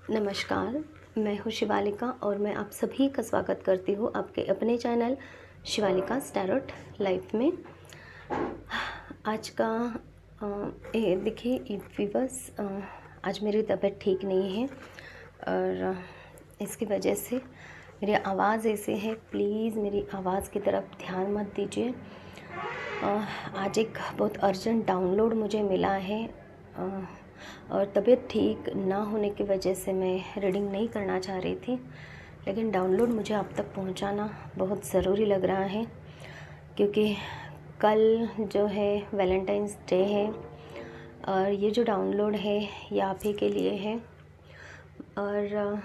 नमस्कार, मैं हूँ शिवालिका और मैं आप सभी का स्वागत करती हूँ आपके अपने चैनल शिवालिका टैरोट लाइफ में। आज का देखिए व्यूअर्स, आज मेरी तबीयत ठीक नहीं है और इसकी वजह से मेरी आवाज़ ऐसे है। प्लीज़ मेरी आवाज़ की तरफ ध्यान मत दीजिए। आज एक बहुत अर्जेंट डाउनलोड मुझे मिला है और तबीयत ठीक ना होने की वजह से मैं रीडिंग नहीं करना चाह रही थी, लेकिन डाउनलोड मुझे आप तक पहुंचाना बहुत ज़रूरी लग रहा है क्योंकि कल जो है वैलेंटाइंस डे है और ये जो डाउनलोड है ये आप ही के लिए है और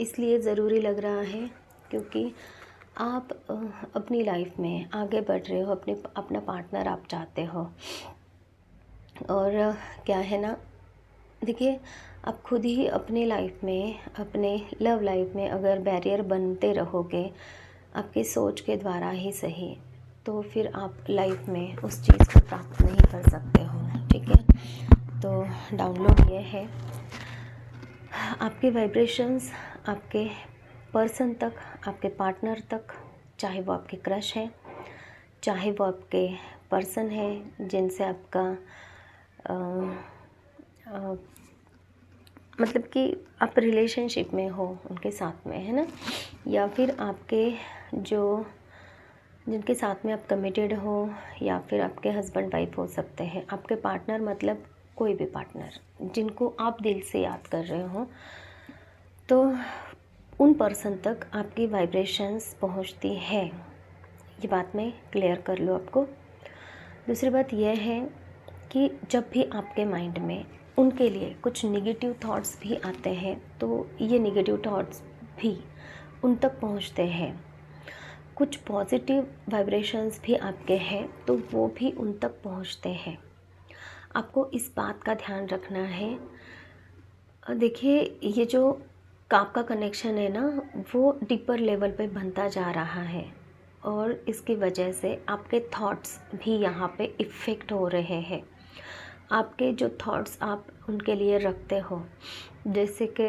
इसलिए ज़रूरी लग रहा है क्योंकि आप अपनी लाइफ में आगे बढ़ रहे हो, अपना पार्टनर आप चाहते हो। और क्या है ना, देखिए आप खुद ही अपनी लाइफ में, अपने लव लाइफ में अगर बैरियर बनते रहोगे आपकी सोच के द्वारा ही सही, तो फिर आप लाइफ में उस चीज़ को प्राप्त नहीं कर सकते हो। ठीक है, तो डाउनलोड ये है, आपके वाइब्रेशंस आपके पर्सन तक, आपके पार्टनर तक, चाहे वो आपके क्रश है, चाहे वो आपके पर्सन है जिनसे आपका मतलब कि आप रिलेशनशिप में हो उनके साथ में, है ना, या फिर आपके जो जिनके साथ में आप कमिटेड हो, या फिर आपके हस्बैंड वाइफ हो सकते हैं। आपके पार्टनर मतलब कोई भी पार्टनर जिनको आप दिल से याद कर रहे हो, तो उन पर्सन तक आपकी वाइब्रेशंस पहुंचती है। ये बात मैं क्लियर कर लूँ आपको। दूसरी बात यह है कि जब भी आपके माइंड में उनके लिए कुछ नेगेटिव थॉट्स भी आते हैं तो ये नेगेटिव थॉट्स भी उन तक पहुंचते हैं। कुछ पॉजिटिव वाइब्रेशंस भी आपके हैं तो वो भी उन तक पहुंचते हैं। आपको इस बात का ध्यान रखना है। देखिए ये जो आपका कनेक्शन है ना, वो डीपर लेवल पे बनता जा रहा है और इसकी वजह से आपके थॉट्स भी यहाँ पे इफ़ेक्ट हो रहे हैं। आपके जो थॉट्स आप उनके लिए रखते हो, जैसे कि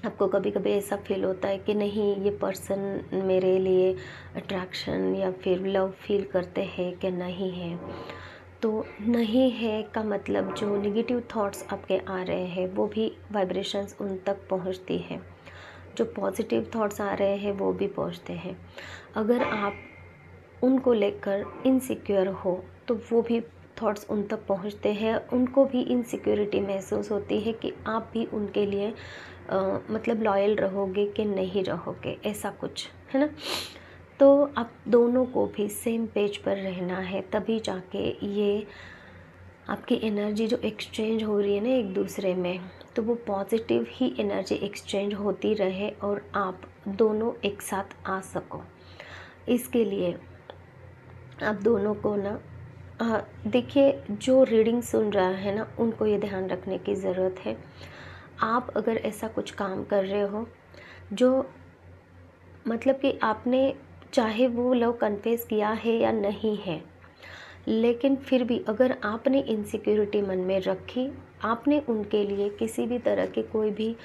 आपको कभी कभी ऐसा फील होता है कि नहीं, ये पर्सन मेरे लिए अट्रैक्शन या फिर लव फील करते हैं कि नहीं है, तो नहीं है का मतलब जो नेगेटिव थॉट्स आपके आ रहे हैं वो भी वाइब्रेशंस उन तक पहुंचती है। जो पॉजिटिव थॉट्स आ रहे हैं वो भी पहुंचते हैं। अगर आप उनको लेकर इनसिक्योर हो तो वो भी थॉट्स उन तक पहुंचते हैं। उनको भी इनसिक्योरिटी महसूस होती है कि आप भी उनके लिए मतलब लॉयल रहोगे कि नहीं रहोगे, ऐसा कुछ है ना। तो आप दोनों को भी सेम पेज पर रहना है, तभी जाके ये आपकी एनर्जी जो एक्सचेंज हो रही है ना एक दूसरे में, तो वो पॉजिटिव ही एनर्जी एक्सचेंज होती रहे और आप दोनों एक साथ आ सको। इसके लिए आप दोनों को ना देखिए, जो रीडिंग सुन रहा है ना उनको ये ध्यान रखने की ज़रूरत है। आप अगर ऐसा कुछ काम कर रहे हो जो मतलब कि आपने चाहे वो लव कन्फेस किया है या नहीं है, लेकिन फिर भी अगर आपने इनसिक्योरिटी मन में रखी, आपने उनके लिए किसी भी तरह के कोई भी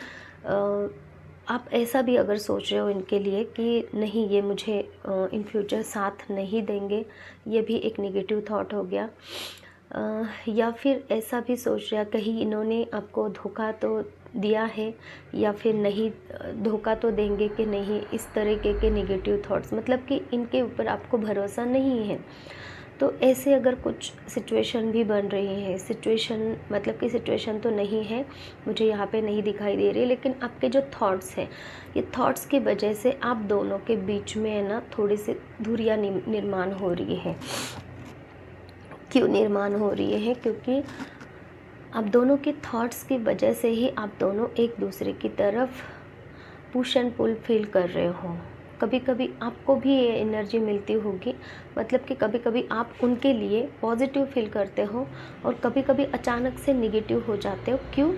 आप ऐसा भी अगर सोच रहे हो इनके लिए कि नहीं, ये मुझे इन फ्यूचर साथ नहीं देंगे, ये भी एक नेगेटिव थॉट हो गया। या फिर ऐसा भी सोच रहा कहीं इन्होंने आपको धोखा तो दिया है या फिर नहीं, धोखा तो देंगे कि नहीं, इस तरीके के नेगेटिव थॉट्स, मतलब कि इनके ऊपर आपको भरोसा नहीं है। तो ऐसे अगर कुछ सिचुएशन भी बन रही है, सिचुएशन मतलब कि सिचुएशन तो नहीं है, मुझे यहाँ पे नहीं दिखाई दे रही, लेकिन आपके जो थॉट्स हैं, ये थॉट्स की वजह से आप दोनों के बीच में है ना थोड़ी सी दूरियां निर्माण हो रही है। क्यों निर्माण हो रही है? क्योंकि आप दोनों के थॉट्स की वजह से ही आप दोनों एक दूसरे की तरफ पुश एंड पुल फील कर रहे हो। कभी कभी आपको भी ये एनर्जी मिलती होगी, मतलब कि कभी कभी आप उनके लिए पॉजिटिव फील करते हो और कभी कभी अचानक से निगेटिव हो जाते हो। क्यों?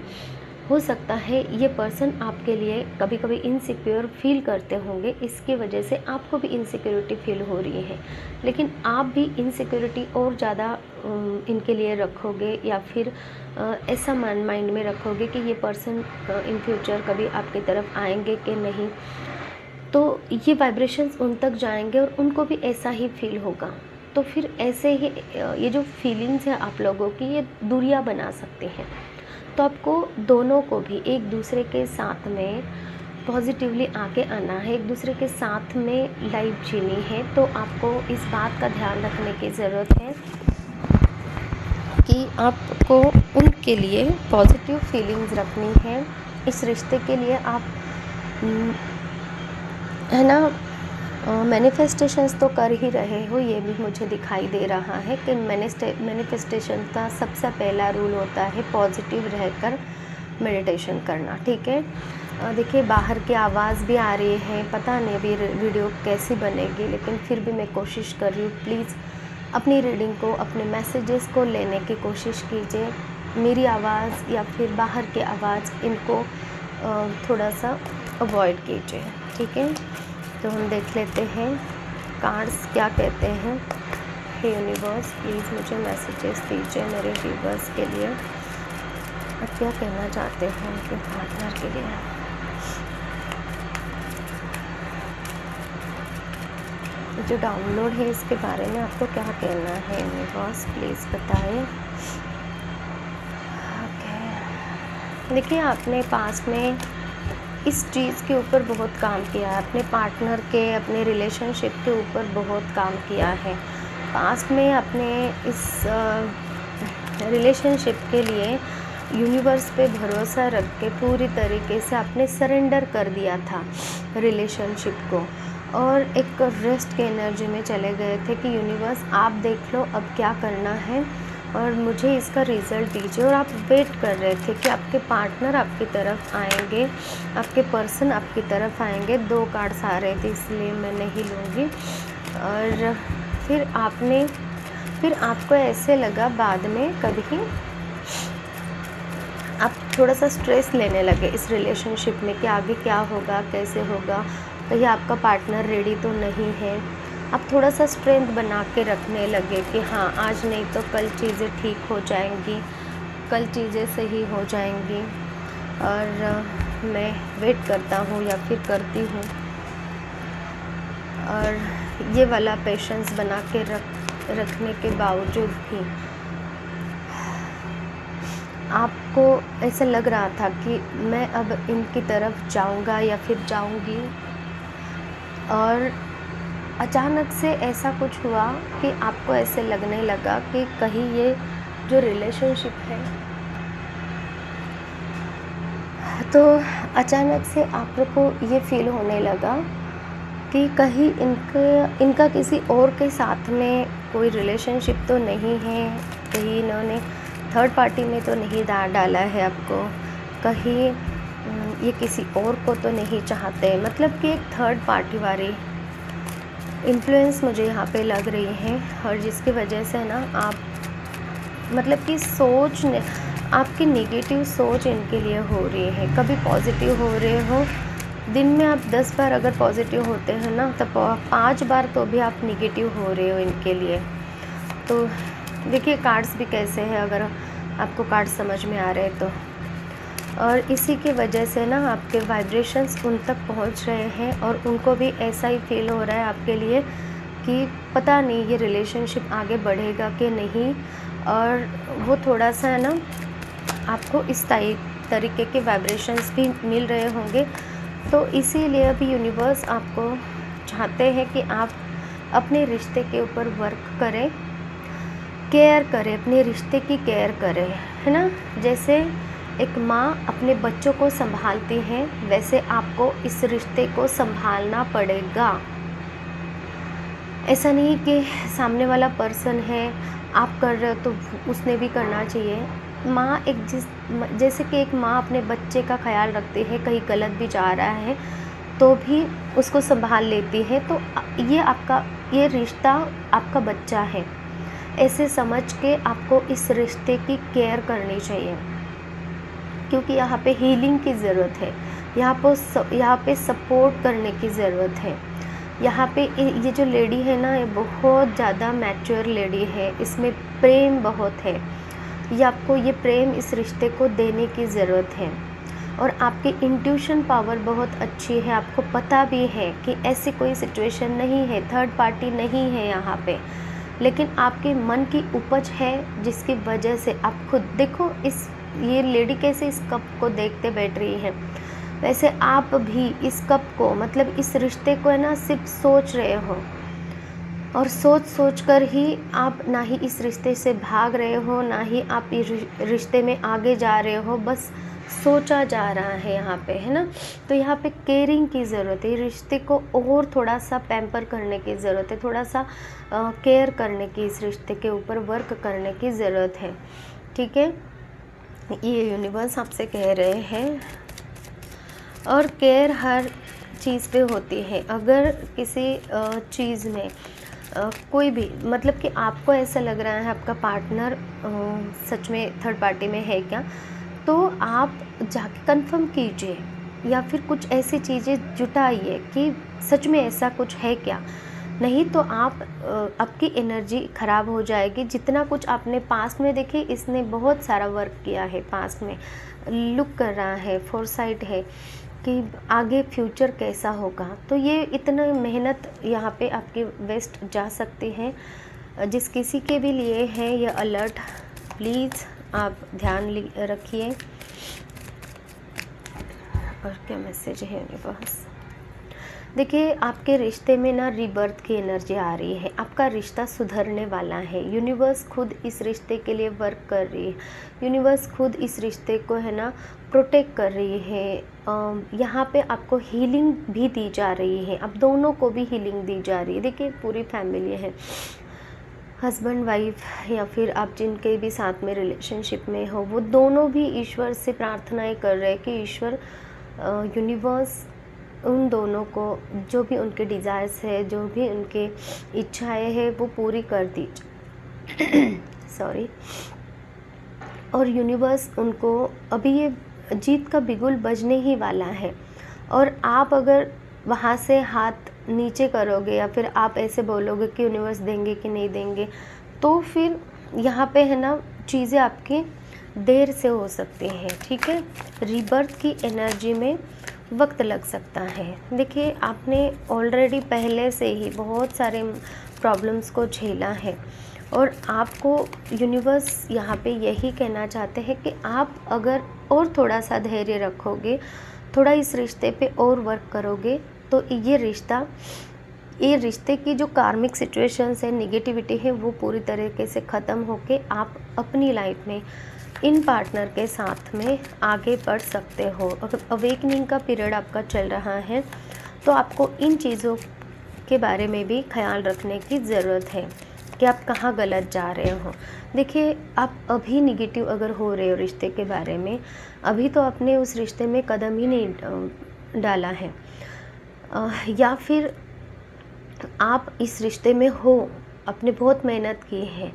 हो सकता है ये पर्सन आपके लिए कभी कभी इनसिक्योर फील करते होंगे, इसकी वजह से आपको भी इनसिक्योरिटी फील हो रही है, लेकिन आप भी इनसिक्योरिटी और ज़्यादा इनके लिए रखोगे, या फिर ऐसा माइंड में रखोगे कि ये पर्सन इन फ्यूचर कभी आपकी तरफ आएंगे कि नहीं, तो ये वाइब्रेशंस उन तक जाएंगे और उनको भी ऐसा ही फील होगा। तो फिर ऐसे ही ये जो फीलिंग्स हैं आप लोगों की, ये दूरियां बना सकते हैं। तो आपको दोनों को भी एक दूसरे के साथ में पॉजिटिवली आगे आना है, एक दूसरे के साथ में लाइफ जीनी है। तो आपको इस बात का ध्यान रखने की ज़रूरत है कि आपको उनके लिए पॉजिटिव फीलिंग्स रखनी है। इस रिश्ते के लिए आप है ना मैनिफेस्टेशंस तो कर ही रहे हो, ये भी मुझे दिखाई दे रहा है कि मैनिफेस्टेशन का सबसे पहला रूल होता है पॉजिटिव रहकर मेडिटेशन करना। ठीक है, देखिए बाहर की आवाज़ भी आ रही है, पता नहीं अभी वीडियो कैसी बनेगी, लेकिन फिर भी मैं कोशिश कर रही हूँ। प्लीज़ अपनी रीडिंग को, अपने मैसेजेस को लेने की कोशिश कीजिए। मेरी आवाज़ या फिर बाहर की आवाज़, इनको थोड़ा सा अवॉइड कीजिए। ठीक है, तो हम देख लेते हैं कार्ड्स क्या कहते हैं। हे यूनिवर्स, प्लीज़ मुझे मैसेजेस दीजिए मेरे व्यूवर्स के लिए। आप क्या कहना चाहते हैं उनके पार्टनर के लिए। जो डाउनलोड है इसके बारे में आपको क्या कहना है यूनिवर्स, प्लीज़ बताएं। ओके, देखिए आपने पास्ट में इस चीज़ के ऊपर बहुत काम किया है, अपने पार्टनर के, अपने रिलेशनशिप के ऊपर बहुत काम किया है। पास्ट में अपने इस रिलेशनशिप के लिए यूनिवर्स पे भरोसा रख के पूरी तरीके से आपने सरेंडर कर दिया था रिलेशनशिप को, और एक रेस्ट के एनर्जी में चले गए थे कि यूनिवर्स आप देख लो अब क्या करना है और मुझे इसका रिज़ल्ट दीजिए। और आप वेट कर रहे थे कि आपके पार्टनर आपकी तरफ आएंगे, आपके पर्सन आपकी तरफ आएंगे। 2 कार्ड्स आ रहे थे इसलिए मैं नहीं लूँगी। और फिर आपको ऐसे लगा बाद में कभी आप थोड़ा सा स्ट्रेस लेने लगे इस रिलेशनशिप में कि आगे क्या होगा, कैसे होगा, कहीं आपका पार्टनर रेडी तो नहीं है। आप थोड़ा सा स्ट्रेंथ बना के रखने लगे कि हाँ आज नहीं तो कल चीज़ें ठीक हो जाएंगी, कल चीज़ें सही हो जाएंगी, और मैं वेट करता हूँ या फिर करती हूँ। और ये वाला पेशेंस बना के रखने के बावजूद भी आपको ऐसा लग रहा था कि मैं अब इनकी तरफ जाऊँगा या फिर जाऊँगी, और अचानक से ऐसा कुछ हुआ कि आपको ऐसे लगने लगा कि कहीं ये जो रिलेशनशिप है, तो अचानक से आपको ये फील होने लगा कि कहीं इनका किसी और के साथ में कोई रिलेशनशिप तो नहीं है, कहीं इन्होंने थर्ड पार्टी में तो नहीं डाला है आपको, कहीं ये किसी और को तो नहीं चाहते। मतलब कि एक थर्ड पार्टी वाली इन्फ्लुएंस मुझे यहाँ पे लग रही है, और जिसकी वजह से ना आप मतलब कि आपकी नेगेटिव सोच इनके लिए हो रही है। कभी पॉजिटिव हो रहे हो, दिन में आप 10 बार अगर पॉजिटिव होते हैं ना, तो 5 बार तो भी आप नेगेटिव हो रहे हो इनके लिए। तो देखिए कार्ड्स भी कैसे हैं, अगर आपको कार्ड्स समझ में आ रहे हैं तो। और इसी की वजह से ना आपके वाइब्रेशंस उन तक पहुंच रहे हैं, और उनको भी ऐसा ही फील हो रहा है आपके लिए कि पता नहीं ये रिलेशनशिप आगे बढ़ेगा कि नहीं। और वो थोड़ा सा है ना आपको इस तरीके के वाइब्रेशंस भी मिल रहे होंगे। तो इसीलिए अभी यूनिवर्स आपको चाहते हैं कि आप अपने रिश्ते के ऊपर वर्क करें, केयर करें, अपने रिश्ते की केयर करें, है ना। जैसे एक माँ अपने बच्चों को संभालती है, वैसे आपको इस रिश्ते को संभालना पड़ेगा। ऐसा नहीं कि सामने वाला पर्सन है, आप कर रहे हो तो उसने भी करना चाहिए। माँ जैसे कि एक माँ अपने बच्चे का ख्याल रखती है, कहीं गलत भी जा रहा है तो भी उसको संभाल लेती है। तो ये रिश्ता आपका बच्चा है, ऐसे समझ के आपको इस रिश्ते की केयर करनी चाहिए। क्योंकि यहाँ पे हीलिंग की ज़रूरत है, यहाँ पे सपोर्ट करने की ज़रूरत है। यहाँ पे ये जो लेडी है ना, ये बहुत ज़्यादा मैच्योर लेडी है, इसमें प्रेम बहुत है। ये आपको ये प्रेम इस रिश्ते को देने की ज़रूरत है। और आपकी इंट्यूशन पावर बहुत अच्छी है, आपको पता भी है कि ऐसी कोई सिचुएशन नहीं है, थर्ड पार्टी नहीं है यहाँ पे, लेकिन आपके मन की उपज है जिसकी वजह से आप खुद देखो, ये लेडी कैसे इस कप को देखते बैठ रही है, वैसे आप भी इस कप को, मतलब इस रिश्ते को है ना, सिर्फ सोच रहे हो, और सोच कर ही आप ना ही इस रिश्ते से भाग रहे हो, ना ही आप इस रिश्ते में आगे जा रहे हो, बस सोचा जा रहा है यहाँ पे, है ना। तो यहाँ पे केयरिंग की ज़रूरत है, रिश्ते को और थोड़ा सा पैम्पर करने की ज़रूरत है, थोड़ा सा केयर करने की, इस रिश्ते के ऊपर वर्क करने की ज़रूरत है, ठीक है। ये यूनिवर्स आपसे कह रहे हैं। और केयर हर चीज़ पे होती है। अगर किसी चीज़ में कोई भी, मतलब कि आपको ऐसा लग रहा है आपका पार्टनर सच में थर्ड पार्टी में है क्या, तो आप जाके कंफर्म कीजिए, या फिर कुछ ऐसी चीज़ें जुटाइए कि सच में ऐसा कुछ है क्या। नहीं तो आपकी एनर्जी ख़राब हो जाएगी। जितना कुछ आपने पास्ट में देखी, इसने बहुत सारा वर्क किया है पास्ट में, लुक कर रहा है, फोरसाइट है कि आगे फ्यूचर कैसा होगा। तो ये इतना मेहनत यहाँ पे आपकी वेस्ट जा सकती है। जिस किसी के भी लिए है ये अलर्ट, प्लीज़ आप ध्यान रखिए। और क्या मैसेज है यूनिवर्स? देखिए, आपके रिश्ते में ना रीबर्थ की एनर्जी आ रही है, आपका रिश्ता सुधरने वाला है। यूनिवर्स खुद इस रिश्ते के लिए वर्क कर रही है, यूनिवर्स खुद इस रिश्ते को है ना प्रोटेक्ट कर रही है। यहाँ पे आपको हीलिंग भी दी जा रही है, आप दोनों को भी हीलिंग दी जा रही है। देखिए, पूरी फैमिली है, हस्बैंड वाइफ, या फिर आप जिनके भी साथ में रिलेशनशिप में हो, वो दोनों भी ईश्वर से प्रार्थनाएं कर रहे हैं कि ईश्वर, यूनिवर्स उन दोनों को जो भी उनके डिज़ायर्स है, जो भी उनके इच्छाएं हैं, वो पूरी कर दीजिए। सॉरी। और यूनिवर्स उनको, अभी ये जीत का बिगुल बजने ही वाला है, और आप अगर वहाँ से हाथ नीचे करोगे या फिर आप ऐसे बोलोगे कि यूनिवर्स देंगे कि नहीं देंगे, तो फिर यहाँ पे है ना चीज़ें आपकी देर से हो सकती हैं, ठीक है। रीबर्थ की एनर्जी में वक्त लग सकता है। देखिए, आपने ऑलरेडी पहले से ही बहुत सारे प्रॉब्लम्स को झेला है, और आपको यूनिवर्स यहाँ पे यही कहना चाहते हैं कि आप अगर और थोड़ा सा धैर्य रखोगे, थोड़ा इस रिश्ते पे और वर्क करोगे, तो ये रिश्ते की जो कार्मिक सिचुएशंस है, नेगेटिविटी है, वो पूरी तरीके से ख़त्म होके आप अपनी लाइफ में इन पार्टनर के साथ में आगे बढ़ सकते हो। अगर अवेकनिंग का पीरियड आपका चल रहा है, तो आपको इन चीज़ों के बारे में भी ख्याल रखने की ज़रूरत है कि आप कहाँ गलत जा रहे हो। देखिए, आप अभी निगेटिव अगर हो रहे हो रिश्ते के बारे में, अभी तो आपने उस रिश्ते में कदम ही नहीं डाला है, या फिर आप इस रिश्ते में हो, आपने बहुत मेहनत की है,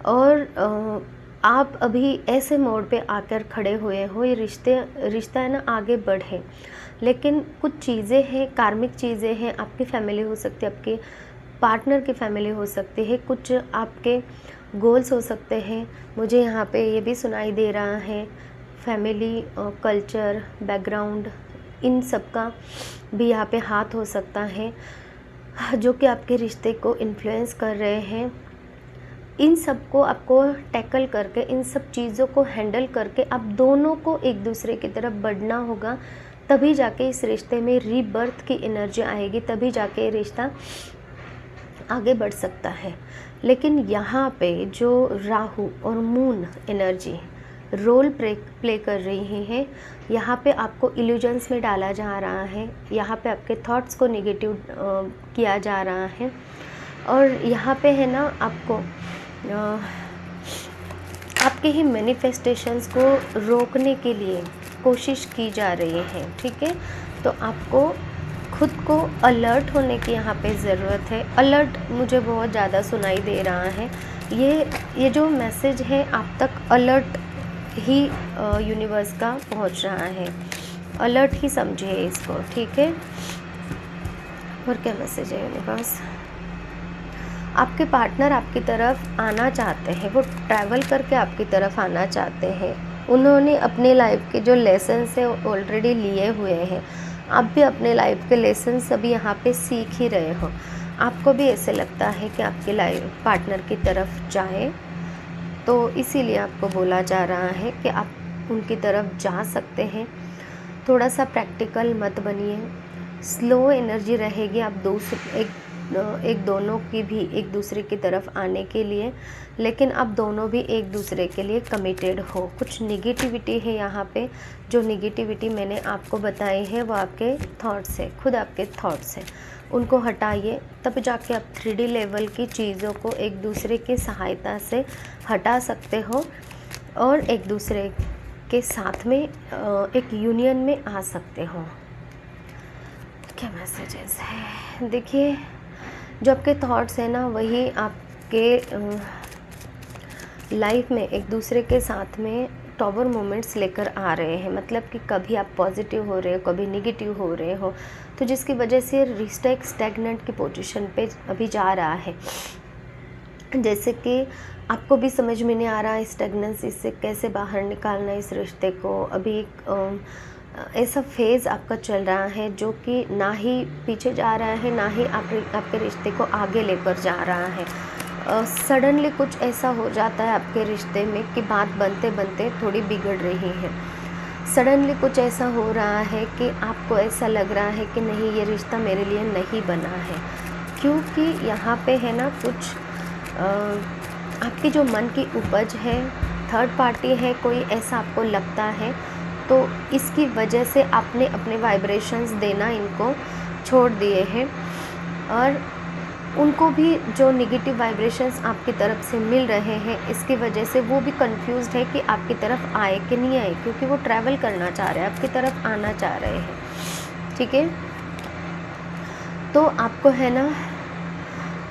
और आप अभी ऐसे मोड़ पे आकर खड़े हुए हो, ये रिश्ता है ना आगे बढ़े, लेकिन कुछ चीज़ें हैं, कार्मिक चीज़ें हैं, आपकी फैमिली हो सकती है, आपके पार्टनर की फैमिली हो सकती है, कुछ आपके गोल्स हो सकते हैं। मुझे यहाँ पे ये भी सुनाई दे रहा है, फैमिली, कल्चर, बैकग्राउंड, इन सब का भी यहाँ पे हाथ हो सकता है, जो कि आपके रिश्ते को इन्फ्लुएंस कर रहे हैं। इन सब को आपको टैकल करके, इन सब चीज़ों को हैंडल करके आप दोनों को एक दूसरे की तरफ बढ़ना होगा, तभी जाके इस रिश्ते में रीबर्थ की एनर्जी आएगी, तभी जाके रिश्ता आगे बढ़ सकता है। लेकिन यहाँ पे जो राहु और मून एनर्जी रोल प्ले कर रही है, यहाँ पे आपको इल्यूजन्स में डाला जा रहा है, यहाँ पे आपके थॉट्स को नेगेटिव किया जा रहा है, और यहाँ पे है ना आपको आपके ही मैनिफेस्टेशंस को रोकने के लिए कोशिश की जा रही है, ठीक है। तो आपको खुद को अलर्ट होने की यहाँ पे ज़रूरत है। अलर्ट मुझे बहुत ज़्यादा सुनाई दे रहा है। ये जो मैसेज है आप तक अलर्ट ही यूनिवर्स का पहुंच रहा है। अलर्ट ही समझिए इसको, ठीक है। और क्या मैसेज है यूनिवर्स? आपके पार्टनर आपकी तरफ आना चाहते हैं, वो ट्रैवल करके आपकी तरफ आना चाहते हैं। उन्होंने अपने लाइफ के जो लेसन्स हैं ऑलरेडी लिए हुए हैं। आप भी अपने लाइफ के लेसन्स अभी यहाँ पे सीख ही रहे हो। आपको भी ऐसे लगता है कि आपके लाइफ पार्टनर की तरफ जाए, तो इसीलिए आपको बोला जा रहा है कि आप उनकी तरफ जा सकते हैं। थोड़ा सा प्रैक्टिकल मत बनिए, स्लो एनर्जी रहेगी आप एक दोनों की भी एक दूसरे की तरफ आने के लिए, लेकिन आप दोनों भी एक दूसरे के लिए कमिटेड हो। कुछ निगेटिविटी है यहाँ पे, जो निगेटिविटी मैंने आपको बताई है वो आपके थॉट्स है, खुद आपके थॉट्स हैं। उनको हटाइए, तब जाके आप 3D लेवल की चीज़ों को एक दूसरे की सहायता से हटा सकते हो और एक दूसरे के साथ में एक यूनियन में आ सकते हो। क्या मैसेजेस है? देखिए, जो आपके थॉट्स हैं ना, वही आपके लाइफ में एक दूसरे के साथ में टॉवर मोमेंट्स लेकर आ रहे हैं। मतलब कि कभी आप पॉजिटिव हो रहे हो, कभी नेगेटिव हो रहे हो, तो जिसकी वजह से रिश्ता एक स्टैग्नेंट की पोजीशन पे अभी जा रहा है। जैसे कि आपको भी समझ में नहीं आ रहा है स्टैग्नेंसी से कैसे बाहर निकालना है इस रिश्ते को। अभी एक ऐसा फेज़ आपका चल रहा है जो कि ना ही पीछे जा रहा है, ना ही आपके रिश्ते को आगे लेकर जा रहा है। सडनली कुछ ऐसा हो जाता है आपके रिश्ते में कि बात बनते बनते थोड़ी बिगड़ रही है। सडनली कुछ ऐसा हो रहा है कि आपको ऐसा लग रहा है कि नहीं, ये रिश्ता मेरे लिए नहीं बना है। क्योंकि यहाँ पे है ना कुछ आपकी जो मन की उपज है, थर्ड पार्टी है कोई, ऐसा आपको लगता है। तो इसकी वजह से आपने अपने वाइब्रेशंस देना इनको छोड़ दिए हैं और उनको भी जो नेगेटिव वाइब्रेशंस आपकी तरफ से मिल रहे हैं, इसकी वजह से वो भी कंफ्यूज्ड है कि आपकी तरफ आए कि नहीं आए, क्योंकि वो ट्रैवल करना चाह रहे हैं, आपकी तरफ आना चाह रहे हैं, ठीक है। तो आपको है ना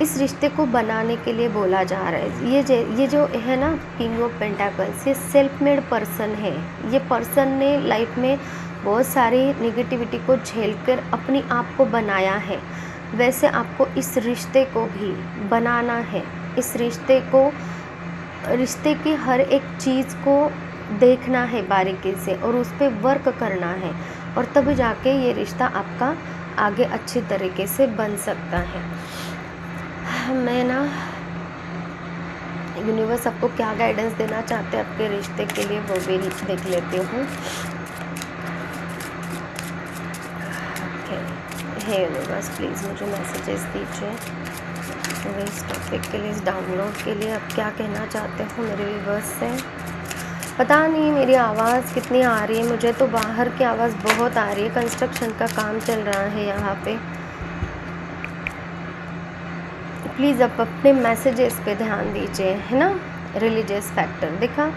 इस रिश्ते को बनाने के लिए बोला जा रहा है। ये जो है ना किंग ऑफ पेंटाकल्स, ये सेल्फ मेड पर्सन है। ये पर्सन ने लाइफ में बहुत सारी नेगेटिविटी को झेलकर अपने आप को बनाया है। वैसे आपको इस रिश्ते को भी बनाना है। इस रिश्ते की हर एक चीज़ को देखना है बारीकी से और उस पर वर्क करना है, और तब जाके ये रिश्ता आपका आगे अच्छी तरीके से बन सकता है। मैं ना यूनिवर्स आपको क्या गाइडेंस देना चाहते हैं आपके रिश्ते के लिए, वो भी देख लेती हूँ। हे यूनिवर्स, प्लीज़ मुझे मैसेजेस दीजिए इस टॉपिक के लिए, इस डाउनलोड के लिए। आप क्या कहना चाहते हो मेरे व्यूवर्स से? पता नहीं मेरी आवाज़ कितनी आ रही है, मुझे तो बाहर की आवाज़ बहुत आ रही है। कंस्ट्रक्शन का काम चल रहा है यहाँ पे। प्लीज़ आप अपने मैसेजेस पे ध्यान दीजिए, है ना। रिलीजियस फैक्टर देखा,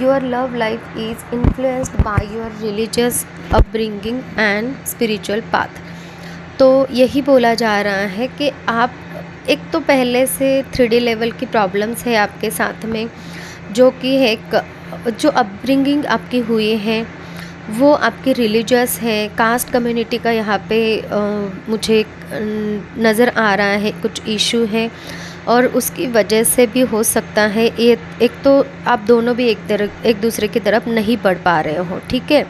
your love life is influenced by your religious upbringing and spiritual path. तो यही बोला जा रहा है कि आप एक तो पहले से 3D लेवल की प्रॉब्लम्स है आपके साथ में, जो कि है जो अपब्रिंगिंग आपकी हुई है वो आपकी रिलीजियस है, कास्ट कम्युनिटी का यहाँ पे मुझे नज़र आ रहा है कुछ इशू है, और उसकी वजह से भी हो सकता है ये एक तो आप दोनों भी एक दूसरे की तरफ नहीं बढ़ पा रहे हो, ठीक है।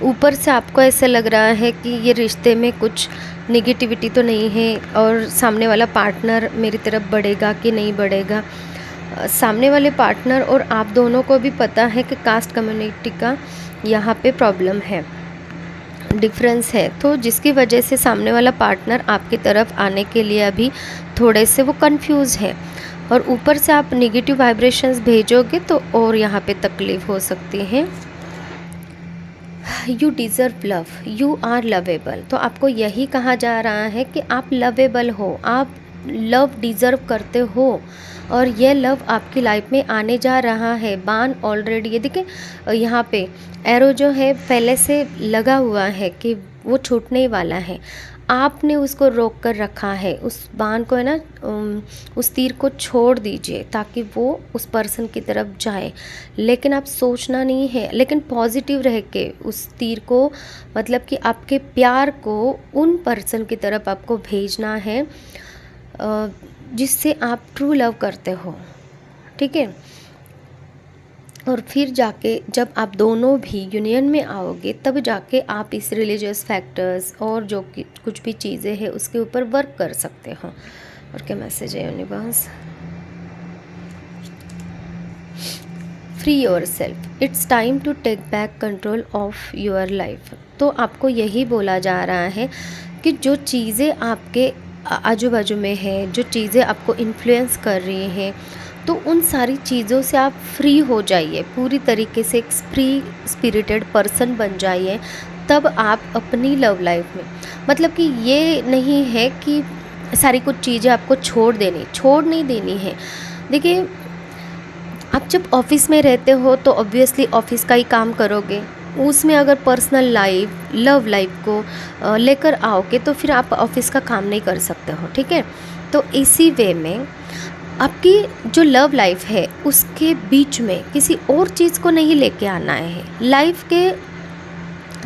ऊपर से आपको ऐसा लग रहा है कि ये रिश्ते में कुछ नेगेटिविटी तो नहीं है, और सामने वाला पार्टनर मेरी तरफ बढ़ेगा कि नहीं बढ़ेगा। सामने वाले पार्टनर और आप दोनों को भी पता है कि कास्ट कम्युनिटी का यहाँ पे प्रॉब्लम है, डिफरेंस है, तो जिसकी वजह से सामने वाला पार्टनर आपकी तरफ आने के लिए अभी थोड़े से वो कंफ्यूज है, और ऊपर से आप नेगेटिव वाइब्रेशंस भेजोगे तो और यहाँ पे तकलीफ़ हो सकती है। You deserve love, you are lovable. तो आपको यही कहा जा रहा है कि आप लवेबल हो, आप लव डिज़र्व करते हो, और यह लव आपकी लाइफ में आने जा रहा है। बाण ऑलरेडी ये देखिए यहाँ पे एरो जो है पहले से लगा हुआ है कि वो छूटने वाला है। आपने उसको रोक कर रखा है, उस बाण को है ना, उस तीर को छोड़ दीजिए ताकि वो उस पर्सन की तरफ जाए। लेकिन आप सोचना नहीं है, लेकिन पॉजिटिव रह के उस तीर को, मतलब कि आपके प्यार को उन पर्सन की तरफ आपको भेजना है जिससे आप ट्रू लव करते हो, ठीक है। और फिर जाके जब आप दोनों भी यूनियन में आओगे तब जाके आप इस रिलीजियस फैक्टर्स और जो कि कुछ भी चीज़ें हैं उसके ऊपर वर्क कर सकते हो। और क्या मैसेज है universe? Free your self, it's time to take back control of your life. तो आपको यही बोला जा रहा है कि जो चीज़ें आपके आजू बाजू में है, जो चीज़ें आपको इन्फ्लुएंस कर रही हैं, तो उन सारी चीज़ों से आप फ्री हो जाइए, पूरी तरीके से एक फ्री स्पिरिटेड पर्सन बन जाइए। तब आप अपनी लव लाइफ में, मतलब कि ये नहीं है कि सारी कुछ चीज़ें आपको छोड़ नहीं देनी है। देखिए, आप जब ऑफिस में रहते हो तो ऑब्वियसली ऑफिस का ही काम करोगे, उसमें अगर पर्सनल लाइफ, लव लाइफ को लेकर आओगे तो फिर आप ऑफिस का काम नहीं कर सकते हो, ठीक है। तो इसी वे में आपकी जो लव लाइफ है उसके बीच में किसी और चीज़ को नहीं लेके आना है लाइफ के।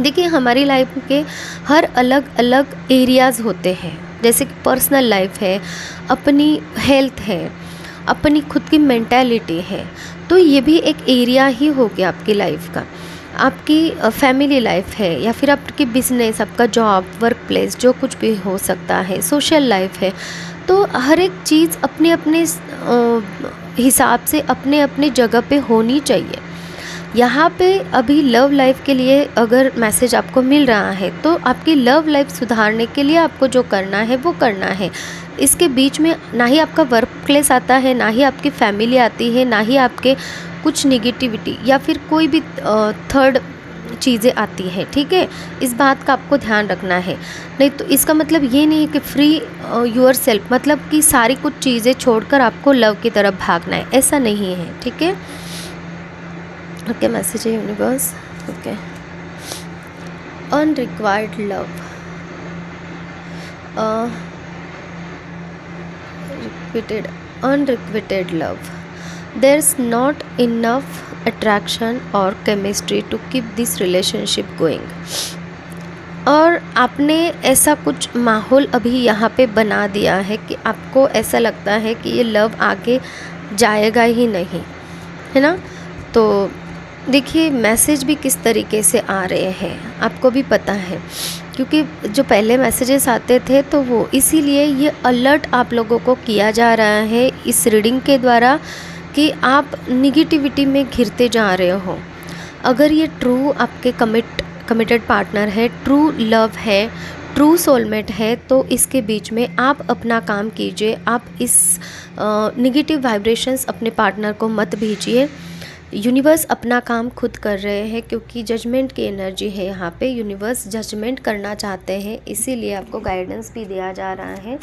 देखिए, हमारी लाइफ के हर अलग अलग एरियाज़ होते हैं, जैसे कि पर्सनल लाइफ है, अपनी हेल्थ है, अपनी खुद की मेंटालिटी है, तो ये भी एक एरिया ही हो गया आपकी लाइफ का। आपकी फैमिली लाइफ है, या फिर आपकी बिजनेस, आपका जॉब, वर्क प्लेस, जो कुछ भी हो सकता है, सोशल लाइफ है। तो हर एक चीज़ अपने अपने हिसाब से अपने अपने जगह पे होनी चाहिए। यहाँ पे अभी लव लाइफ के लिए अगर मैसेज आपको मिल रहा है तो आपकी लव लाइफ सुधारने के लिए आपको जो करना है वो करना है। इसके बीच में ना ही आपका वर्क प्लेस आता है, ना ही आपकी फैमिली आती है, ना ही आपके कुछ निगेटिविटी या फिर कोई भी थर्ड चीज़ें आती हैं, ठीक है। इस बात का आपको ध्यान रखना है। नहीं तो इसका मतलब ये नहीं है कि फ्री योर सेल्फ मतलब कि सारी कुछ चीज़ें छोड़कर आपको लव की तरफ भागना है, ऐसा नहीं है, ठीक है। ओके, मैसेज है universe. Okay, unrequited love, repeated unrequited love, there's not enough attraction or chemistry to keep this relationship going। और आपने ऐसा कुछ माहौल अभी यहाँ पे बना दिया है कि आपको ऐसा लगता है कि ये लव आगे जाएगा ही नहीं, है ना। तो देखिए, मैसेज भी किस तरीके से आ रहे हैं आपको भी पता है, क्योंकि जो पहले मैसेजेस आते थे तो वो इसीलिए ये अलर्ट आप लोगों को किया जा रहा है इस रीडिंग के द्वारा कि आप निगेटिविटी में घिरते जा रहे हो। अगर ये ट्रू आपके कमिटेड पार्टनर है, ट्रू लव है, ट्रू सोलमेट है, तो इसके बीच में आप अपना काम कीजिए। आप इस निगेटिव वाइब्रेशंस अपने पार्टनर को मत भेजिए। यूनिवर्स अपना काम खुद कर रहे हैं, क्योंकि जजमेंट की एनर्जी है यहाँ पे। यूनिवर्स जजमेंट करना चाहते हैं, इसीलिए आपको गाइडेंस भी दिया जा रहा है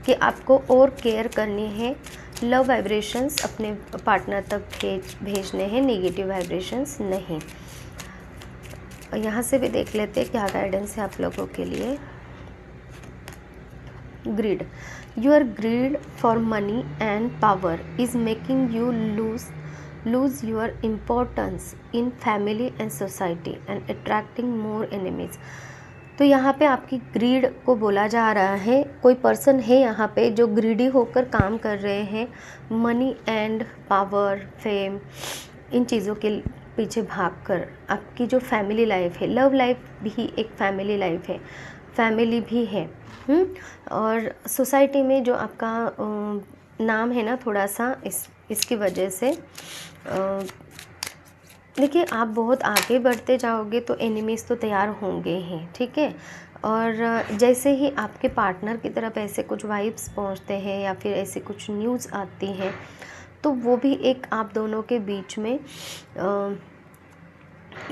कि आपको और केयर करनी है। लव वाइब्रेशंस अपने पार्टनर तक भेजने हैं, नेगेटिव वाइब्रेशंस नहीं। यहाँ से भी देख लेते हैं क्या गाइडेंस है आप लोगों के लिए। Greed, your greed for money and power is making you lose your importance in family and society and attracting more enemies। तो यहाँ पे आपकी ग्रीड को बोला जा रहा है। कोई पर्सन है यहाँ पे जो ग्रीडी होकर काम कर रहे हैं, मनी एंड पावर, फेम, इन चीज़ों के पीछे भागकर आपकी जो फैमिली लाइफ है, लव लाइफ भी एक फैमिली लाइफ है, फैमिली भी है। और सोसाइटी में जो आपका नाम है ना, थोड़ा सा इसकी वजह से देखिए, आप बहुत आगे बढ़ते जाओगे तो एनिमीज़ तो तैयार होंगे ही, ठीक है। और जैसे ही आपके पार्टनर की तरफ ऐसे कुछ वाइब्स पहुंचते हैं या फिर ऐसे कुछ न्यूज़ आती हैं, तो वो भी एक आप दोनों के बीच में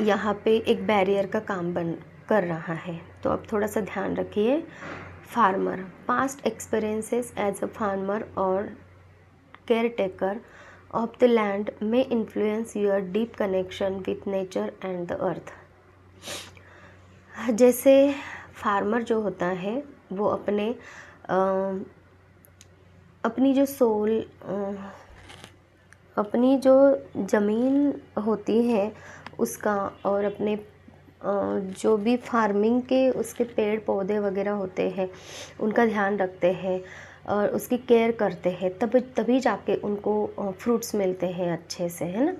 यहाँ पे एक बैरियर का काम कर रहा है। तो अब थोड़ा सा ध्यान रखिए। Farmer, past experiences as a farmer और caretaker of the land may influence your deep connection with nature and the earth। जैसे फार्मर जो होता है वो अपनी जो सोल, अपनी जो ज़मीन होती है उसका, और अपने जो भी फार्मिंग के उसके पेड़ पौधे वगैरह होते हैं उनका ध्यान रखते हैं और उसकी केयर करते हैं, तभी जाके उनको फ्रूट्स मिलते हैं अच्छे से, है ना।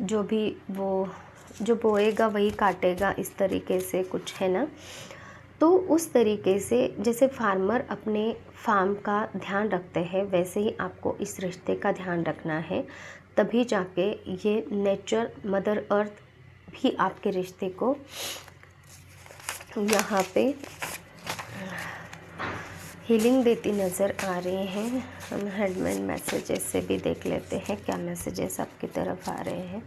जो भी वो जो बोएगा वही काटेगा, इस तरीके से कुछ है ना। तो उस तरीके से जैसे फार्मर अपने फार्म का ध्यान रखते हैं, वैसे ही आपको इस रिश्ते का ध्यान रखना है, तभी जाके ये नेचर, मदर अर्थ भी आपके रिश्ते को यहाँ पे हीलिंग देती नज़र आ रही हैं। हम हेडमैन मैसेजेस से भी देख लेते हैं क्या मैसेजेस आपकी तरफ आ रहे हैं।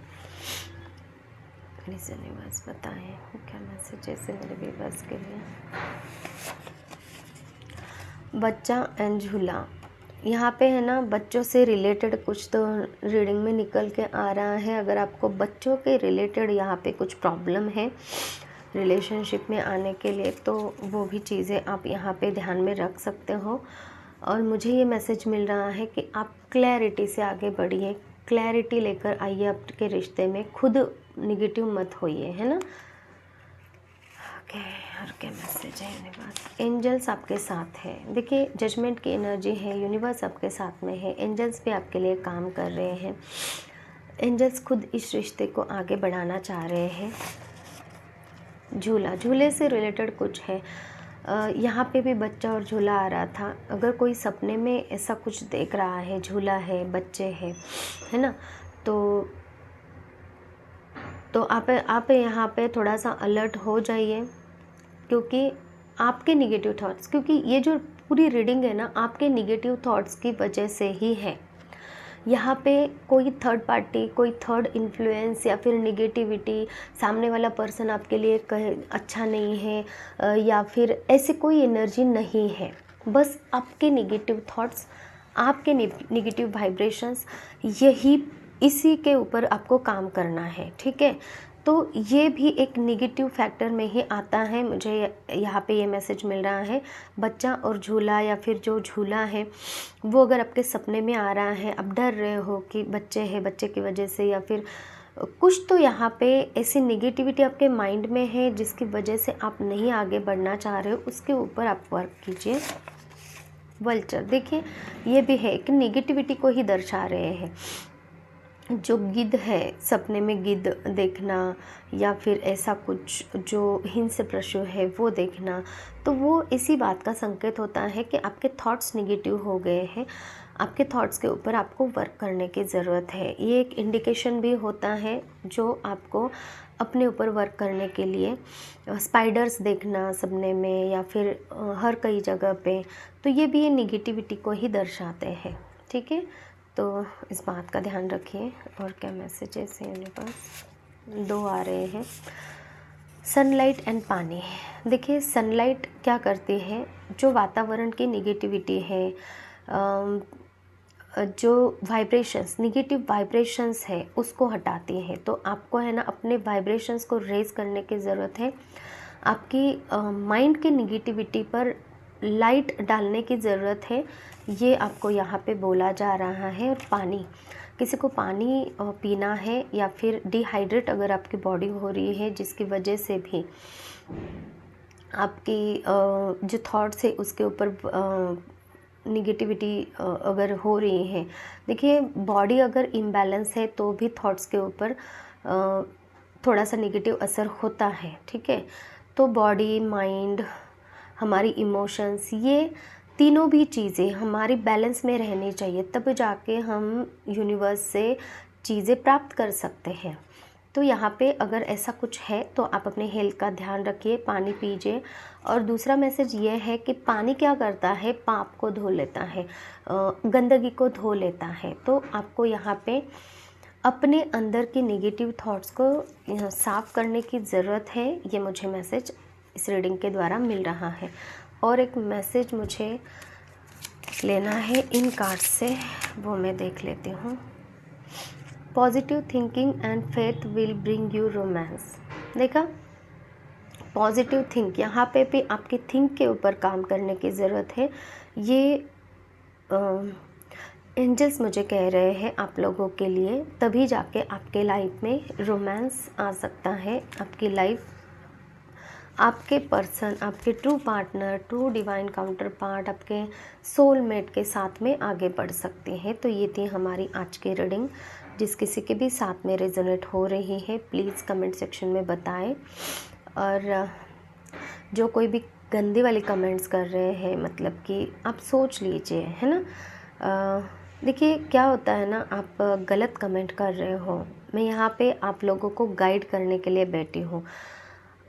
प्लीज़ यूनिवर्स बताएं क्या मैसेजेस है मेरे व्यूअर्स के लिए। बच्चा एंड झूला, यहाँ पे है ना, बच्चों से रिलेटेड कुछ तो रीडिंग में निकल के आ रहा है। अगर आपको बच्चों के रिलेटेड यहाँ पे कुछ प्रॉब्लम है रिलेशनशिप में आने के लिए, तो वो भी चीज़ें आप यहाँ पे ध्यान में रख सकते हो। और मुझे ये मैसेज मिल रहा है कि आप क्लैरिटी से आगे बढ़िए, क्लैरिटी लेकर आइए आपके रिश्ते में, खुद निगेटिव मत होइए, है ना। ओके, और क्या मैसेज है यूनिवर्स। एंजल्स आपके साथ है। देखिए, जजमेंट की एनर्जी है, यूनिवर्स आपके साथ में है, एंजल्स भी आपके लिए काम कर रहे हैं। एंजल्स खुद इस रिश्ते को आगे बढ़ाना चाह रहे हैं। झूला, झूले से रिलेटेड कुछ है। यहाँ पे भी बच्चा और झूला आ रहा था। अगर कोई सपने में ऐसा कुछ देख रहा है, झूला है, बच्चे हैं, है ना, तो आप यहाँ पे थोड़ा सा अलर्ट हो जाइए, क्योंकि आपके निगेटिव थॉट्स, क्योंकि ये जो पूरी रीडिंग है ना, आपके निगेटिव थॉट्स की वजह से ही है। यहाँ पे कोई थर्ड पार्टी, कोई थर्ड इन्फ्लुएंस या फिर निगेटिविटी, सामने वाला पर्सन आपके लिए कहे अच्छा नहीं है या फिर ऐसे कोई एनर्जी नहीं है। बस आपके निगेटिव थॉट्स, आपके निगेटिव वाइब्रेशंस, यही इसी के ऊपर आपको काम करना है, ठीक है। तो ये भी एक निगेटिव फैक्टर में ही आता है। मुझे यहाँ पे ये मैसेज मिल रहा है, बच्चा और झूला, या फिर जो झूला है वो अगर आपके सपने में आ रहा है, आप डर रहे हो कि बच्चे हैं, बच्चे की वजह से, या फिर कुछ तो यहाँ पे ऐसी निगेटिविटी आपके माइंड में है जिसकी वजह से आप नहीं आगे बढ़ना चाह रहे हो, उसके ऊपर आप वर्क कीजिए। वल्चर, देखिए ये भी है कि निगेटिविटी को ही दर्शा रहे हैं। जो गिद्ध है, सपने में गिद्ध देखना, या फिर ऐसा कुछ जो हिंस्र पशु है वो देखना, तो वो इसी बात का संकेत होता है कि आपके थॉट्स निगेटिव हो गए हैं। आपके थॉट्स के ऊपर आपको वर्क करने की ज़रूरत है। ये एक इंडिकेशन भी होता है जो आपको अपने ऊपर वर्क करने के लिए, स्पाइडर्स देखना सपने में या फिर हर कई जगह पे, तो ये भी ये निगेटिविटी को ही दर्शाते हैं, ठीक है। तो इस बात का ध्यान रखिए। और क्या मैसेजेस हैं मेरे पास, 2 आ रहे हैं। सनलाइट एंड पानी, देखिए सनलाइट क्या करती है, जो वातावरण की निगेटिविटी है, जो वाइब्रेशंस, निगेटिव वाइब्रेशंस है, उसको हटाती है। तो आपको है ना अपने वाइब्रेशंस को रेज करने की ज़रूरत है। आपकी माइंड की निगेटिविटी पर लाइट डालने की ज़रूरत है, ये आपको यहाँ पे बोला जा रहा है। और पानी, किसी को पानी पीना है, या फिर डिहाइड्रेट अगर आपकी बॉडी हो रही है जिसकी वजह से भी आपकी जो थॉट्स है उसके ऊपर निगेटिविटी अगर हो रही है। देखिए, बॉडी अगर इम्बैलेंस है तो भी थॉट्स के ऊपर थोड़ा सा निगेटिव असर होता है, ठीक है। तो बॉडी, माइंड, हमारी इमोशंस, ये तीनों भी चीज़ें हमारी बैलेंस में रहनी चाहिए, तब जाके हम यूनिवर्स से चीज़ें प्राप्त कर सकते हैं। तो यहाँ पे अगर ऐसा कुछ है तो आप अपने हेल्थ का ध्यान रखिए, पानी पीजिए। और दूसरा मैसेज ये है कि पानी क्या करता है, पाप को धो लेता है, गंदगी को धो लेता है। तो आपको यहाँ पे अपने अंदर की नेगेटिव थॉट्स को साफ़ करने की ज़रूरत है। ये मुझे मैसेज इस रीडिंग के द्वारा मिल रहा है। और एक मैसेज मुझे लेना है इन कार्ड्स से, वो मैं देख लेती हूँ। Positive thinking and faith will bring you romance. देखा, पॉजिटिव थिंक, यहाँ पे भी आपकी थिंक के ऊपर काम करने की ज़रूरत है। ये एंजल्स मुझे कह रहे हैं आप लोगों के लिए, तभी जाके आपके लाइफ में रोमांस आ सकता है। आपकी लाइफ, आपके पर्सन, आपके true partner, true divine counter part, आपके सोलमेट के साथ में आगे बढ़ सकते हैं। तो ये थी हमारी आज की रीडिंग। जिस किसी के भी साथ में रेजोनेट हो रही है प्लीज़ कमेंट सेक्शन में बताएं। और जो कोई भी गंदी वाली कमेंट्स कर रहे हैं, मतलब कि आप सोच लीजिए, है ना। देखिए क्या होता है ना, आप गलत कमेंट कर रहे हो, मैं यहाँ पे आप लोगों को गाइड करने के लिए बैठी हूँ।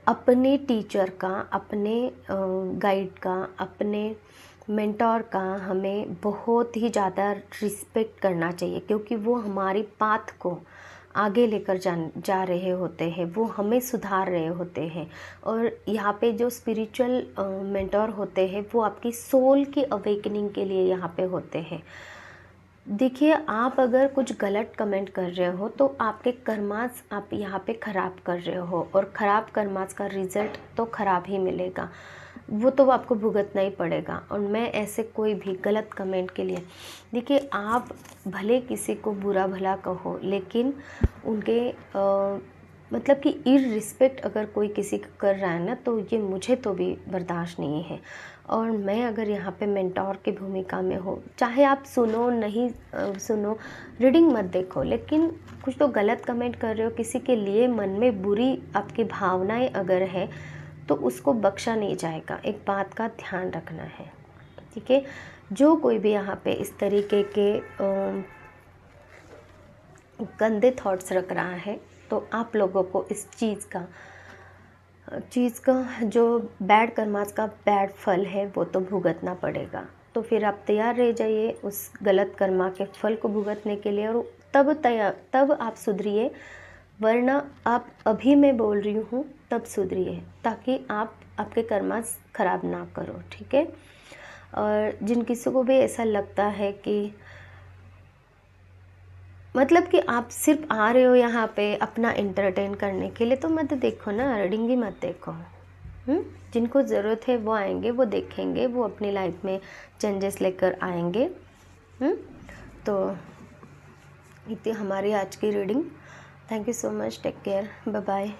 अपने टीचर का, अपने गाइड का, अपने मेंटोर का हमें बहुत ही ज़्यादा रिस्पेक्ट करना चाहिए, क्योंकि वो हमारी पाथ को आगे लेकर जा रहे होते हैं, वो हमें सुधार रहे होते हैं। और यहाँ पे जो स्पिरिचुअल मेंटोर होते हैं वो आपकी सोल की अवेकनिंग के लिए यहाँ पे होते हैं। देखिए आप अगर कुछ गलत कमेंट कर रहे हो तो आपके कर्मास आप यहाँ पे ख़राब कर रहे हो, और ख़राब कर्मास का रिज़ल्ट तो ख़राब ही मिलेगा, वो तो आपको भुगतना ही पड़ेगा। और मैं ऐसे कोई भी गलत कमेंट के लिए, देखिए आप भले किसी को बुरा भला कहो, लेकिन उनके मतलब कि इररिस्पेक्ट अगर कोई किसी का कर रहा है ना, तो ये मुझे तो भी बर्दाश्त नहीं है। और मैं अगर यहाँ पे मेंटोर की भूमिका में हो, चाहे आप सुनो नहीं सुनो, रीडिंग मत देखो, लेकिन कुछ तो गलत कमेंट कर रहे हो किसी के लिए, मन में बुरी आपकी भावनाएं अगर है तो उसको बख्शा नहीं जाएगा। एक बात का ध्यान रखना है, ठीक है। जो कोई भी यहाँ पे इस तरीके के गंदे थॉट्स रख रहा है, तो आप लोगों को इस चीज़ का जो बैड कर्मास का बैड फल है वो तो भुगतना पड़ेगा। तो फिर आप तैयार रह जाइए उस गलत कर्मा के फल को भुगतने के लिए, और तब आप सुधरिए, वरना आप अभी मैं बोल रही हूँ तब सुधरिए, ताकि आप आपके कर्मास ख़राब ना करो, ठीक है। और जिन किसी को भी ऐसा लगता है कि मतलब कि आप सिर्फ आ रहे हो यहाँ पे अपना एंटरटेन करने के लिए, तो मत देखो ना, रीडिंग ही मत देखो। जिनको ज़रूरत है वो आएंगे, वो देखेंगे, वो अपनी लाइफ में चेंजेस लेकर आएंगे। तो इतनी हमारी आज की reading. Thank you so much, take care, bye bye.